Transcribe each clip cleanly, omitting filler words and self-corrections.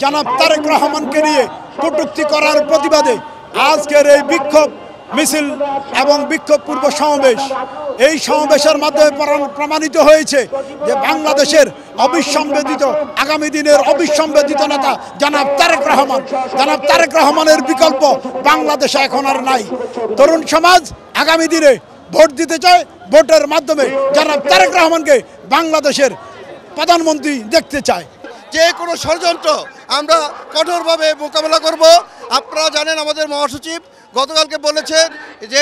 জনাব তারেক রহমানকে নিয়ে কটূক্তি করার প্রতিবাদে আজকের এই বিক্ষোভ মিছিল এবং বিক্ষোভ পূর্ব সমাবেশ। এই সমাবেশের মাধ্যমে প্রমাণিত হয়েছে যে বাংলাদেশের অবিসংবাদিত আগামী দিনের অবিসংবাদিত নেতা জনাব তারেক রহমানের বিকল্প বাংলাদেশে এখন আর নাই। তরুণ সমাজ আগামী দিনে ভোট দিতে চায়, ভোটের মাধ্যমে জনাব তারেক রহমানকে বাংলাদেশের প্রধানমন্ত্রী দেখতে চায়। যে কোনো ষড়যন্ত্র আমরা কঠোরভাবে মোকাবেলা করব। আপনারা জানেন আমাদের মহাসচিব গতকালকে বলেছেন যে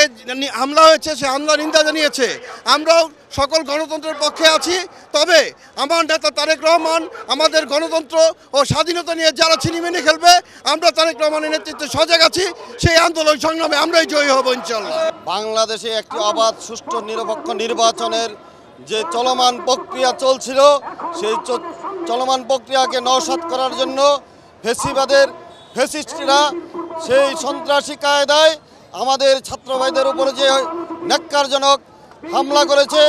হামলা হয়েছে, সে হামলা নিন্দা জানিয়েছে। আমরাও সকল গণতন্ত্রের পক্ষে আছি, তবে আমার নেতা তারেক রহমান আমাদের গণতন্ত্র ও স্বাধীনতা নিয়ে যারা ছিনিমিনি খেলবে, আমরা তারেক রহমানের নেতৃত্বে সজাগ আছি। সেই আন্দোলন সংগ্রামে আমরাই জয়ী হব ইনশাআল্লাহ। বাংলাদেশে একটি অবাধ সুষ্ঠু নিরপেক্ষ নির্বাচনের যে চলমান প্রক্রিয়া চলছিল, সেই চলমান প্রক্রিয়াকে নস্যাৎ করার জন্য ফ্যাসিস্টরা সেই সন্ত্রাসী কায়দায় আমাদের ছাত্র ভাইদের উপরে যে ন্যাক্কারজনক হামলা করেছে,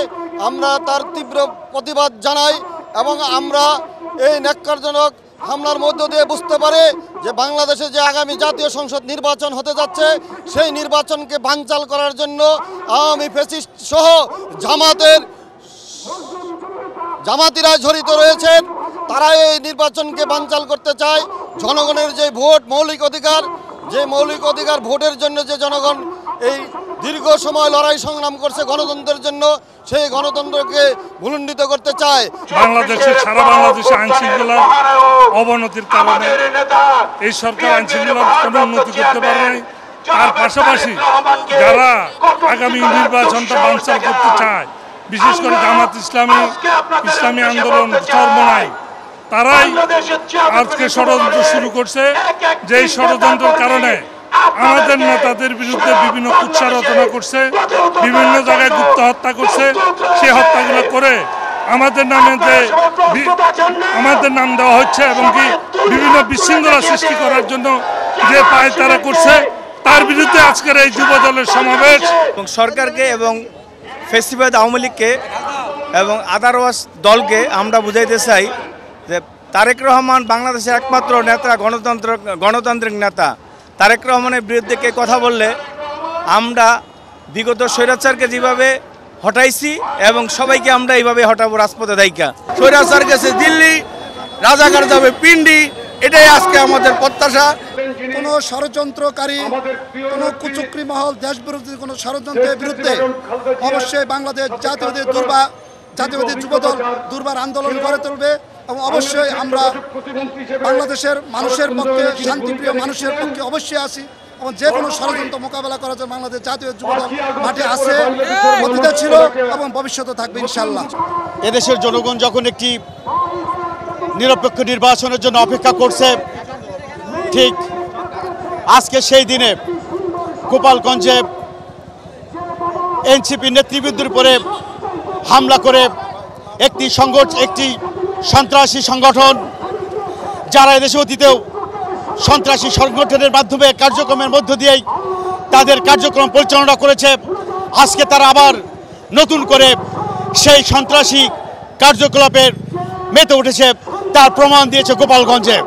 আমরা তার তীব্র প্রতিবাদ জানাই এবং আমরা এই ন্যাক্কারজনক হামলার মধ্য দিয়ে বুঝতে পারি যে বাংলাদেশে যে আগামী জাতীয় সংসদ নির্বাচন হতে যাচ্ছে, সেই নির্বাচনকে বানচাল করার জন্য আওয়ামী ফ্যাসিস্ট সহ জামাতিরা জড়িত রয়েছেন। তারা এই নির্বাচনকে বানচাল করতে চায়। জনগণের যে ভোট মৌলিক অধিকার ভোটের জন্য যে জনগণ এই দীর্ঘ সময় লড়াই সংগ্রাম করছে গণতন্ত্রের জন্য, সেই গণতন্ত্রকে ভূলুণ্ঠিত করতে চায়। সারা বাংলাদেশে আইনশৃঙ্খলার অবনতির কারণে এই সরকার আইনশৃঙ্খলার কোনো উন্নতি করতে পারে নাই। তার পাশাপাশি যারা আগামী নির্বাচনটা বানচাল করতে চায়, বিশেষ করে জামাত ইসলামী আন্দোলন চরমোনাই, তারাই আজকে ষড়যন্ত্র শুরু করছে। যেই ষড়যন্ত্রের কারণে আমাদের নেতাদের বিরুদ্ধে বিভিন্ন কুৎসা রচনা করছে, বিভিন্ন জায়গায় গুপ্ত হত্যা করছে। সেই হত্যাগুলো করে আমাদের নাম দেওয়া হচ্ছে এবং কি বিভিন্ন বিশৃঙ্খলা সৃষ্টি করার জন্য যে পায় তারা করছে, তার বিরুদ্ধে আজকের এই যুব দলের সমাবেশ। এবং সরকারকে এবং ফেসিবাদ আওয়ামী লীগকে এবং আদারওয়াজ দলকে আমরা বুঝাইতে চাই যে তারেক রহমান বাংলাদেশের একমাত্র নেতা, গণতান্ত্রিক নেতা। তারেক রহমানের বিরুদ্ধে কে কথা বললে আমরা বিগত স্বৈরাচারকে যেভাবে হটাইছি এবং সবাইকে আমরা এইভাবে হটাবো রাজপথে দায়িকা। স্বৈরাচার গেছে দিল্লি, রাজাকার যাবে পিন্ডি, এটাই আজকে আমাদের প্রত্যাশা। কোনো ষড়যন্ত্রকারী, কোনো কুচক্রী মহল দেশ বিরোধী কোনো ষড়যন্ত্রের বিরুদ্ধে অবশ্যই বাংলাদেশ জাতীয়বাদী যুবদল দুর্বার আন্দোলন গড়ে তুলবে এবং অবশ্যই আমরা বাংলাদেশের মানুষের পক্ষে, শান্তিপ্রিয় মানুষের পক্ষে অবশ্যই আছি এবং যে কোনো ষড়যন্ত্র মোকাবেলা করার জন্য বাংলাদেশ জাতীয় যুবদল মাঠে আছে, অতীতে ছিল এবং ভবিষ্যতে থাকবে ইনশাআল্লাহ। এদেশের জনগণ যখন একটি নিরপেক্ষ নির্বাচনের জন্য অপেক্ষা করছে, ঠিক আজকে সেই দিনে গোপালগঞ্জে এনসিপি নেতৃবৃন্দের উপরে হামলা করে একটি সন্ত্রাসী সংগঠন, যারা এদেশে অতীতেও সন্ত্রাসী সংগঠনের মাধ্যমে কার্যক্রমের মধ্য দিয়েই তাদের কার্যক্রম পরিচালনা করেছে, আজকে তারা আবার নতুন করে সেই সন্ত্রাসী কার্যকলাপের মেতে উঠেছে। তার প্রমাণ দিয়েছে গোপালগঞ্জে।